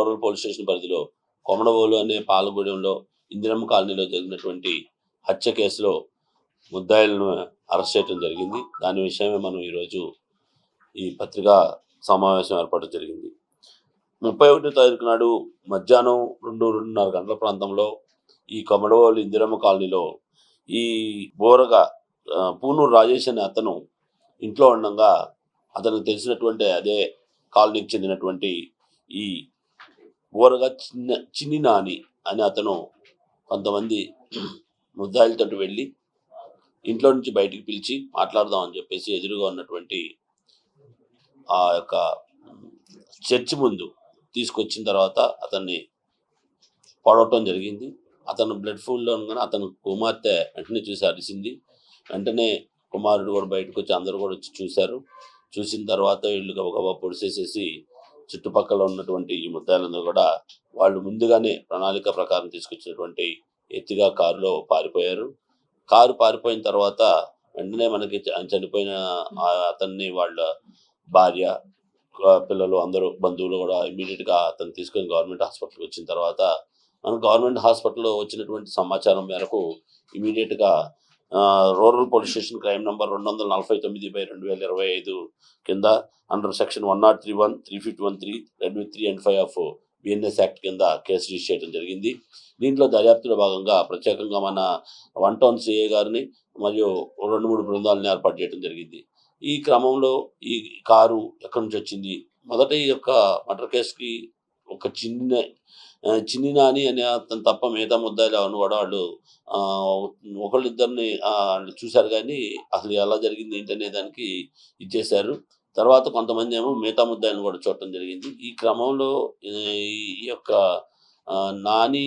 Rural police station పరిధిలో కొమడవోలు అనే పాలగూడెంలో ఇందిరమ్మ కాలనీలో జరిగినటువంటి హత్య కేసులో ముద్దాయిలను అరెస్ట్ చేయడం జరిగింది. దాని విషయమే మనం ఈరోజు ఈ పత్రికా సమావేశం ఏర్పాటు జరిగింది. 31వ తారీఖు నాడు మధ్యాహ్నం 2-2:30 గంటల ప్రాంతంలో ఈ కొమడవోలు ఇందిరమ్మ కాలనీలో ఈ బోరగా పూనూరు రాజేష్ అనే అతను ఇంట్లో ఉండగా అతనికి తెలిసినటువంటి అదే కాలనీకి చెందినటువంటి ఈ బోరగా చిన్ని నాని అని అతను కొంతమంది ముద్దాయిలతో వెళ్ళి ఇంట్లో నుంచి బయటికి పిలిచి మాట్లాడదామని చెప్పేసి ఎదురుగా ఉన్నటువంటి ఆ యొక్క చర్చి ముందు తీసుకొచ్చిన తర్వాత అతన్ని పడవటం జరిగింది. అతను బ్లడ్ ఫుల్లో ఉండగానే అతను కుమార్తె వెంటనే చూసి అరిసింది. వెంటనే కుమారుడు కూడా బయటకు వచ్చి అందరూ కూడా వచ్చి చూశారు. చూసిన తర్వాత వీళ్ళు గబగబా పొడిసేసేసి చుట్టుపక్కల ఉన్నటువంటి ఈ ముద్దాయిలందరూ కూడా వాళ్ళు ముందుగానే ప్రణాళిక ప్రకారం తీసుకొచ్చినటువంటి ఎత్తిగా కారులో పారిపోయారు. కారు పారిపోయిన తర్వాత వెంటనే మనకి చనిపోయిన అతన్ని వాళ్ళ భార్య, పిల్లలు అందరూ బంధువులు కూడా ఇమీడియట్గా అతను తీసుకొని గవర్నమెంట్ హాస్పిటల్కి వచ్చిన తర్వాత మన గవర్నమెంట్ హాస్పిటల్లో వచ్చినటువంటి సమాచారం మేరకు ఇమీడియట్గా rural police station crime number 249/2025 కింద under section 103(1), 351(3), 3 and 5 of BNS act కింద కేసు రిజిస్టర్ చేయడం జరిగింది. దీంట్లో దర్యాప్తులో భాగంగా ప్రత్యేకంగా మన 1 టౌన్ సిఐ గారిని మరియు 2-3 బృందాలను ఏర్పాటు చేయడం జరిగింది. ఈ క్రమంలో ఈ కారు ఎక్కడి నుంచి వచ్చింది, మొదట ఈ యొక్క మర్డర్ కేసుకి ఒక చిన్ని నాని అనే అతను తప్ప మిగతా ముద్దాయిలు ఎవరిని కూడా వాళ్ళు ఒకళ్ళిద్దరిని చూశారు, కానీ అసలు ఎలా జరిగింది ఏంటనే దానికి ఇచ్చేశారు. తర్వాత కొంతమంది ఏమో మిగతా ముద్దాయిలను కూడా చూడటం జరిగింది. ఈ క్రమంలో ఈ యొక్క నాని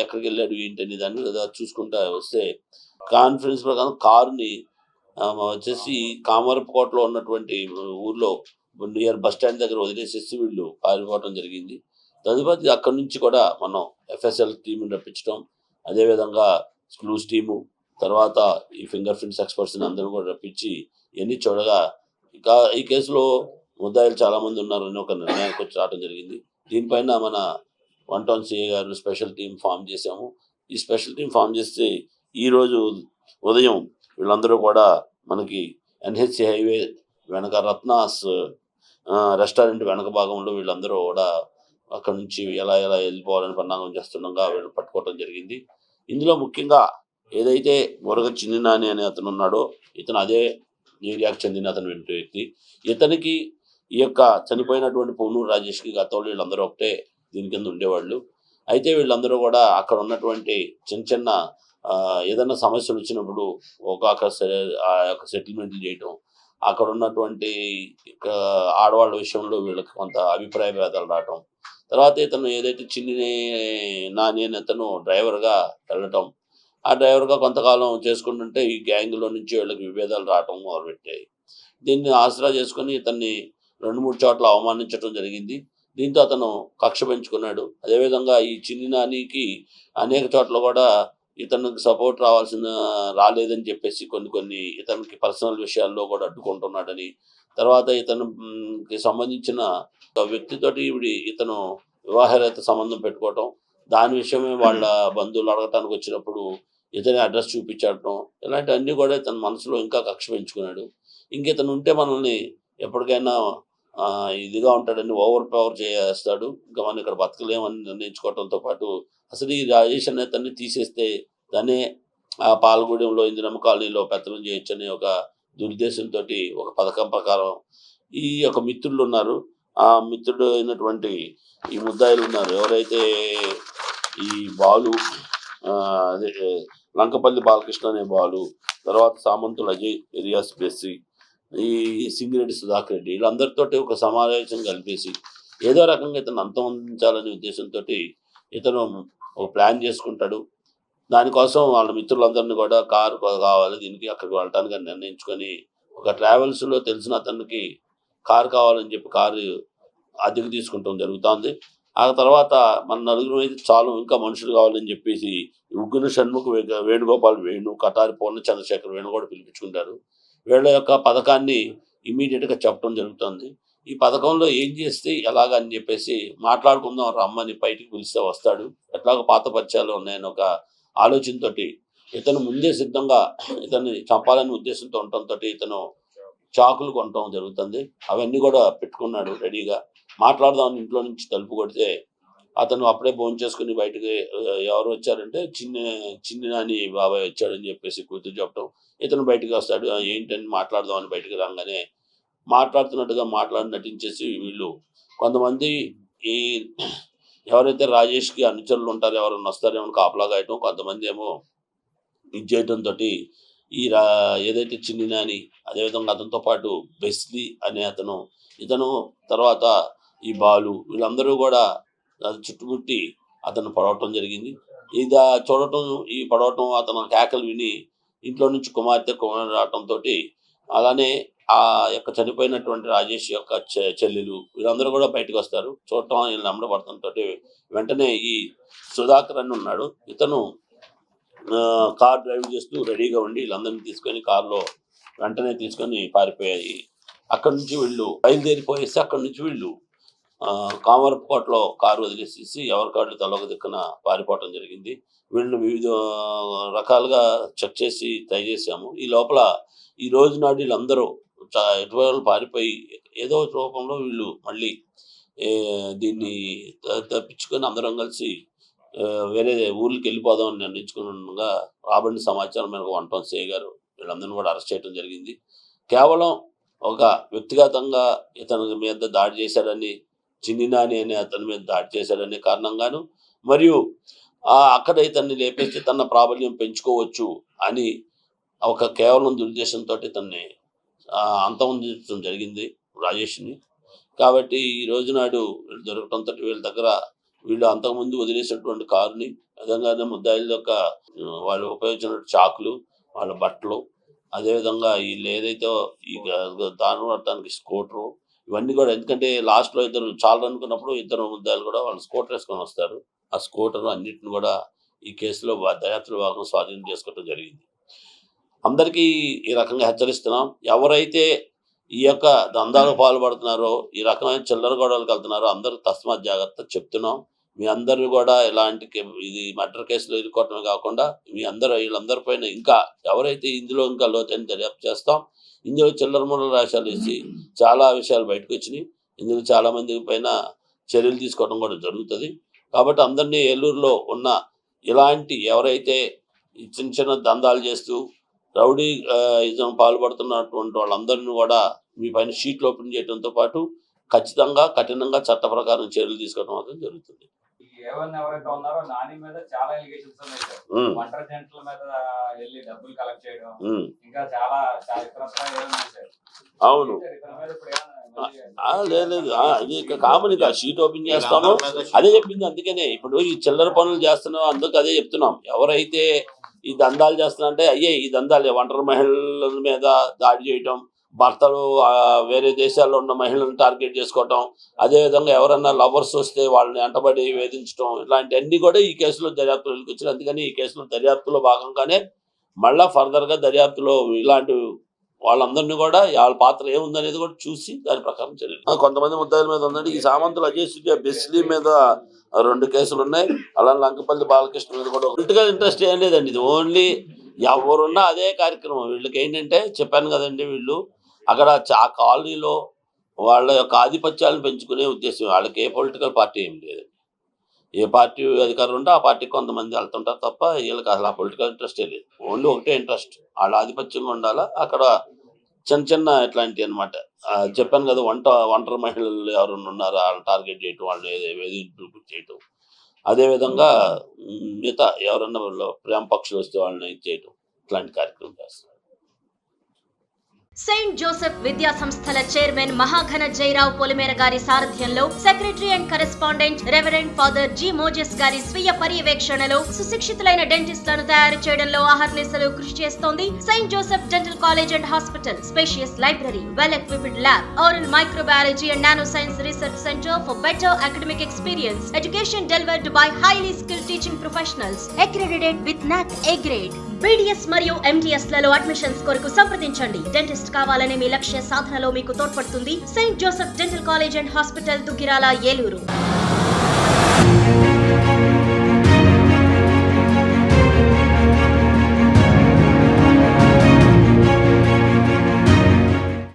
ఎక్కడికి వెళ్ళాడు ఏంటనే దాన్ని లేదా చూసుకుంటా వస్తే కాన్ఫరెన్స్ ప్రకారం కారుని వచ్చేసి కామరపుకోటలో ఉన్నటువంటి ఊర్లో నియర్ బస్ స్టాండ్ దగ్గర వదిలేసేసి వీళ్ళు పారిపోవటం జరిగింది. తదుపరి అక్కడి నుంచి కూడా మనం ఎఫ్ఎస్ఎల్ టీంని రప్పించడం, అదేవిధంగా క్లూస్ టీము, తర్వాత ఈ ఫింగర్ ప్రింట్స్ ఎక్స్పర్ట్స్ని అందరూ కూడా రప్పించి ఇవన్నీ చూడగా ఇంకా ఈ కేసులో ముద్దాయిలు చాలామంది ఉన్నారని ఒక నిర్ణయానికి వచ్చి రావడం జరిగింది. దీనిపైన మన 1 టౌన్ సిఐ గారు స్పెషల్ టీం ఫామ్ చేశాము. ఈ స్పెషల్ టీం ఫామ్ చేస్తే ఈరోజు ఉదయం వీళ్ళందరూ కూడా మనకి ఎన్హెచ్సి హైవే వెనక రత్నాస్ రెస్టారెంట్ వెనక భాగంలో వీళ్ళందరూ కూడా అక్కడ నుంచి ఎలా వెళ్ళిపోవాలని పన్నాగం చేస్తుండగా వీళ్ళు పట్టుకోవడం జరిగింది. ఇందులో ముఖ్యంగా ఏదైతే బొరగ చిన్ని నాని అనే అతను ఉన్నాడో ఇతను అదే ఏరియాకు చెందిన అతను వ్యక్తి. ఇతనికి ఈ యొక్క చనిపోయినటువంటి పూనూరు రాజేష్కి గతంలో వీళ్ళందరూ ఒకటే దీని కింద ఉండేవాళ్ళు. అయితే వీళ్ళందరూ కూడా అక్కడ ఉన్నటువంటి చిన్న ఏదైనా సమస్యలు వచ్చినప్పుడు ఆ యొక్క సెటిల్మెంట్లు చేయటం, అక్కడ ఉన్నటువంటి ఆడవాళ్ళ విషయంలో వీళ్ళకి కొంత అభిప్రాయ భేదాలు రావటం, తర్వాత ఇతను ఏదైతే చిన్ని నాని అని అతను డ్రైవర్గా వెళ్ళటం, ఆ డ్రైవర్గా కొంతకాలం చేసుకుంటుంటే ఈ గ్యాంగ్లో నుంచి వీళ్ళకి విభేదాలు రావటం మొదలుపెట్టాయి. దీన్ని ఆసరా చేసుకుని ఇతన్ని 2-3 చోట్ల అవమానించడం జరిగింది. దీంతో అతను కక్ష పెంచుకున్నాడు. అదేవిధంగా ఈ చిన్ని నానికి అనేక చోట్ల కూడా ఇతనికి సపోర్ట్ రాలేదని చెప్పేసి కొన్ని ఇతనికి పర్సనల్ విషయాల్లో కూడా అడ్డుకుంటున్నాడని, తర్వాత ఇతనికి సంబంధించిన వ్యక్తితోటి ఇతను వివాహరేత సంబంధం పెట్టుకోవటం, దాని విషయమే వాళ్ళ బంధువులు అడగటానికి వచ్చినప్పుడు ఇతని అడ్రస్ చూపించడం, ఇలాంటివన్నీ కూడా ఇతని మనసులో ఇంకా కక్ష పెంచుకున్నాడు. ఇతను ఉంటే మనల్ని ఎప్పటికైనా ఇదిగా ఉంటాడని ఓవర్ పవర్ చేస్తాడు, ఇంకా మనం ఇక్కడ బతకలేమని నిర్ణయించుకోవడంతో పాటు అసలు ఈ రాజేష్ అనే అతన్ని తీసేస్తే దాన్ని ఆ పాలగూడెంలో ఇందిరమ్మ కాలనీలో పెత్తనం చేయొచ్చు అనే ఒక దురుద్దేశంతో ఒక పథకం ప్రకారం ఈ యొక్క మిత్రులు ఉన్నారు. ఆ మిత్రుడు అయినటువంటి ఈ ముద్దాయిలు ఉన్నారు ఎవరైతే ఈ బాలు, అదే లంకపల్లి బాలకృష్ణ అనే బాలు, తర్వాత సామంతులు అజయ్, ఎరియాస్ బెస్సి, ఈ సింగిరెడ్డి సుధాకర్ రెడ్డి, వీళ్ళందరితో ఒక సమావేశం కలిపేసి ఏదో రకంగా ఇతను అంతమొందించాలనే ఉద్దేశంతో ఇతను ఒక ప్లాన్ చేసుకుంటాడు. దానికోసం వాళ్ళ మిత్రులందరినీ కూడా కారు కావాలి దీనికి అక్కడికి వెళ్ళటానికి నిర్ణయించుకొని ఒక ట్రావెల్స్లో తెలిసిన అతనికి కారు కావాలని చెప్పి కారు అద్దెకు తీసుకుంటాం జరుగుతుంది. ఆ తర్వాత మన నలుగురు అయితే చాలు, ఇంకా మనుషులు కావాలని చెప్పేసి ఉగ్గున షణ్ముఖ, వేణుగోపాల్ వేణు, కటారి పూర్ణ చంద్రశేఖర్ వేణు కూడా పిలిపించుకుంటారు. వీళ్ళ యొక్క పథకాన్ని ఇమీడియట్గా చెప్పడం జరుగుతుంది. ఈ పథకంలో ఏం చేస్తే ఎలాగ అని చెప్పేసి మాట్లాడుకుందాం రమ్మని బయటికి పిలిస్తే వస్తాడు. ఎట్లాగో పాత పరిచయాలు ఉన్నాయని ఒక ఆలోచనతోటి ఇతను ముందే సిద్ధంగా ఇతన్ని చంపాలనే ఉద్దేశంతో ఉండటంతో ఇతను చాకులు కొనటం జరుగుతుంది. అవన్నీ కూడా పెట్టుకున్నాడు రెడీగా. మాట్లాడదామని ఇంట్లో నుంచి తలుపు కొడితే అతను అప్పుడే భోంచేసుకుని బయటకి ఎవరు వచ్చారంటే చిన్ని నాని బాబాయ్ వచ్చాడని చెప్పేసి కూతురు చెప్పడం. ఇతను బయటకు వస్తాడు. ఏంటని మాట్లాడదామని బయటకు రాగానే మాట్లాడుతున్నట్టుగా నటించేసి వీళ్ళు కొంతమంది ఈ ఎవరైతే రాజేష్కి అనుచరులు ఉంటారో ఎవరైనా వస్తారేమో కాపలా కాయటం, కొంతమంది ఏమో ఇది చేయటంతో ఈ ఏదైతే చిన్ని నాని అదేవిధంగా అతనితో పాటు బెస్లీ అనే ఇతను తర్వాత ఈ బాలు వీళ్ళందరూ కూడా చుట్టుముట్టి అతను పడవటం జరిగింది. ఇది చూడటం ఈ పడవటం అతను కేకలు విని ఇంట్లో నుంచి కుమారుడు రావటంతో అలానే ఆ యొక్క చనిపోయినటువంటి రాజేష్ యొక్క చెల్లెలు వీళ్ళందరూ కూడా బయటకు వస్తారు. చూడటం వీళ్ళు నమ్మడపడటంతో వెంటనే ఈ సుధాకర్ అని ఉన్నాడు, ఇతను కార్ డ్రైవ్ చేస్తూ రెడీగా ఉండి వీళ్ళందరినీ తీసుకొని కారులో వెంటనే తీసుకొని పారిపోయాయి. అక్కడి నుంచి వీళ్ళు బయలుదేరిపోయేసి అక్కడి నుంచి వీళ్ళు కామరపుకోటలో కారు వదిలేసేసి ఎవరికాళ్ళు తలొక దిక్కున పారిపోవటం జరిగింది. వీళ్ళని వివిధ రకాలుగా చెక్ చేసి ట్రై చేసాము. ఈ లోపల ఈ రోజు నాడు వీళ్ళందరూ ఎటువైపు పారిపోయి ఏదో రూపంలో వీళ్ళు మళ్ళీ దీన్ని తప్పించుకొని అందరం కలిసి వేరే ఊర్లకి వెళ్ళిపోదామని నిర్ణయించుకున్నగా రాబడిన సమాచారం మేరకు 1 సిఐ గారు వీళ్ళందరినీ కూడా అరెస్ట్ చేయడం జరిగింది. కేవలం ఒక వ్యక్తిగతంగా ఇతని మీద దాడి చేశాడని, చిన్ని నాని అనే అతని మీద దాడి చేశాడనే కారణంగాను, మరియు అక్కడ ఇతన్ని లేపేసి తన ప్రాబల్యం పెంచుకోవచ్చు అని ఒక కేవలం దురుద్దేశంతో ఇతన్ని అంతమొందించడం జరిగింది రాజేష్ని. కాబట్టి ఈ రోజు నాడు దొరకటంతో వీళ్ళ దగ్గర వీళ్ళు అంతకుముందు వదిలేసినటువంటి కారుని, విధంగానే ముద్దాయిల యొక్క వాళ్ళు ఉపయోగించిన చాకులు, వాళ్ళ బట్టలు, అదేవిధంగా వీళ్ళు ఏదైతే ఈ దాని పడటానికి స్కూటరు ఇవన్నీ కూడా, ఎందుకంటే లాస్ట్లో ఇద్దరు చాలా అనుకున్నప్పుడు ఇద్దరు ముద్దాయిలు కూడా వాళ్ళు స్కూటర్ వేసుకొని వస్తారు. ఆ స్కూటర్ అన్నిటిని కూడా ఈ కేసులో దర్యాప్తుల భాగం స్వాధీనం చేసుకోవడం జరిగింది. అందరికీ ఈ రకంగా హెచ్చరిస్తున్నాం, ఎవరైతే ఈ యొక్క దందాలు పాల్పడుతున్నారో, ఈ రకమైన చిల్లర గొడవలకు వెళ్తున్నారో అందరూ తస్మాత్ జాగ్రత్త చెప్తున్నాం. మీ అందరూ కూడా ఇలాంటి ఇది మర్డర్ కేసులో ఇరుక్కోవటమే కాకుండా వీళ్ళందరి పైన ఇంకా ఎవరైతే ఇందులో ఇంకా లోతైన దర్యాప్తు చేస్తాం. ఇందులో చిల్లర ముళ్ళ రాశాలు వేసి చాలా విషయాలు బయటకు వచ్చినాయి. ఇందులో చాలామంది పైన చర్యలు తీసుకోవడం కూడా జరుగుతుంది. కాబట్టి అందరినీ ఏలూరులో ఉన్న ఇలాంటి ఎవరైతే చిన్న చిన్న దందాలు చేస్తూ రౌడీ ఇజం పాల్పడుతున్నటువంటి వాళ్ళందరినీ కూడా మీ పైన షీట్లు ఓపెన్ చేయడంతో పాటు ఖచ్చితంగా కఠినంగా చట్ట ప్రకారం చర్యలు తీసుకోవడం మాత్రం జరుగుతుంది. ఎవరైతే ఉన్నారో నాని మీద చాలా ఎలిగేషన్స్ ఉన్నాయి సార్. వంటర్ జంటల మీద వెళ్ళి డబ్బులు కలెక్ట్ చేయడం, ఇంకా చాలా అవును లేదు అది కామన్ ఇక షీట్ ఓపెన్ చేస్తాము అదే చెప్పింది. అందుకనే ఇప్పుడు ఈ చిల్లర పనులు చేస్తున్నాం, అందుకు అదే చెప్తున్నాం. ఎవరైతే ఈ దందాలు చేస్తున్నారంటే ఈ దందాలు ఒంటరి మహిళల మీద దాడి చేయటం, భర్తలు వేరే దేశాల్లో ఉన్న మహిళలను టార్గెట్ చేసుకోవటం, అదేవిధంగా ఎవరన్నా లవర్స్ వస్తే వాళ్ళని వెంటబడి వేధించడం, ఇలాంటివన్నీ కూడా ఈ కేసులో దర్యాప్తులోకి వచ్చారు. అందుకని ఈ కేసులో దర్యాప్తులో భాగంగానే మళ్ళా ఫర్దర్గా దర్యాప్తులో ఇలాంటి వాళ్ళందరినీ కూడా వాళ్ళ పాత్ర ఏముందనేది కూడా చూసి దాని ప్రకారం చర్యలు. కొంతమంది ముద్దాయిల మీద ఉందండి. ఈ సామంతులు అజయ్ బెస్లీ మీద 2 కేసులు ఉన్నాయి. అలానే లంకపల్లి బాలకృష్ణ మీద కూడా పొలిటికల్ ఇంట్రెస్ట్ ఏం లేదండి. ఇది ఓన్లీ ఎవరున్నా అదే కార్యక్రమం. వీళ్ళకి ఏంటంటే చెప్పాను కదండి, వీళ్ళు అక్కడ ఆ కాలనీలో వాళ్ళ యొక్క ఆధిపత్యాలను పెంచుకునే ఉద్దేశం. వాళ్ళకి ఏ పొలిటికల్ పార్టీ ఏం లేదు. ఏ పార్టీ అధికారులు ఉంటే ఆ పార్టీకి కొంతమంది వెళ్తుంటారు తప్ప వీళ్ళకి అసలు ఆ పొలిటికల్ ఇంట్రెస్టే లేదు. ఓన్లీ ఒకటే ఇంట్రెస్ట్, వాళ్ళ ఆధిపత్యంగా ఉండాలా. అక్కడ చిన్న చిన్న ఇట్లాంటివి అనమాట. చెప్పాను కదా, ఒంటరి మహిళలు ఎవరైనా ఉన్నారో వాళ్ళని టార్గెట్ చేయటం, వాళ్ళని వేధింపులు చేయటం, అదేవిధంగా మిగతా ఎవరన్నా ప్రేమ పక్షులు వస్తే వాళ్ళని చేయటం, ఇట్లాంటి కార్యక్రమం చేస్తారు. సెయింట్ జోసెఫ్ విద్యా సంస్థల చైర్మన్ మహాఘన జయరావు పొలిమేర గారి సారథ్యంలో secretary and correspondent reverend father G Moses గారి స్వీయ పర్యవేక్షణలో సుశిక్షితులైన డెంటిస్టులను తయారు చేయడంలో అహర్నిశలు కృషి చేస్తోంది Saint Joseph dental college and hospital. Spacious library, well equipped lab, oral microbiology and nanoscience research center for better academic experience. Education delivered by highly skilled teaching professionals accredited with NAC A grade. BDS మరియు MDS లలో admissions కొరకు సంప్రదించండి. Dentist కావాలనే మీ లక్ష్య సాధనలో మీకు తోడ్పడుతుంది Saint Joseph dental college and hospital, Duggirala, Eluru.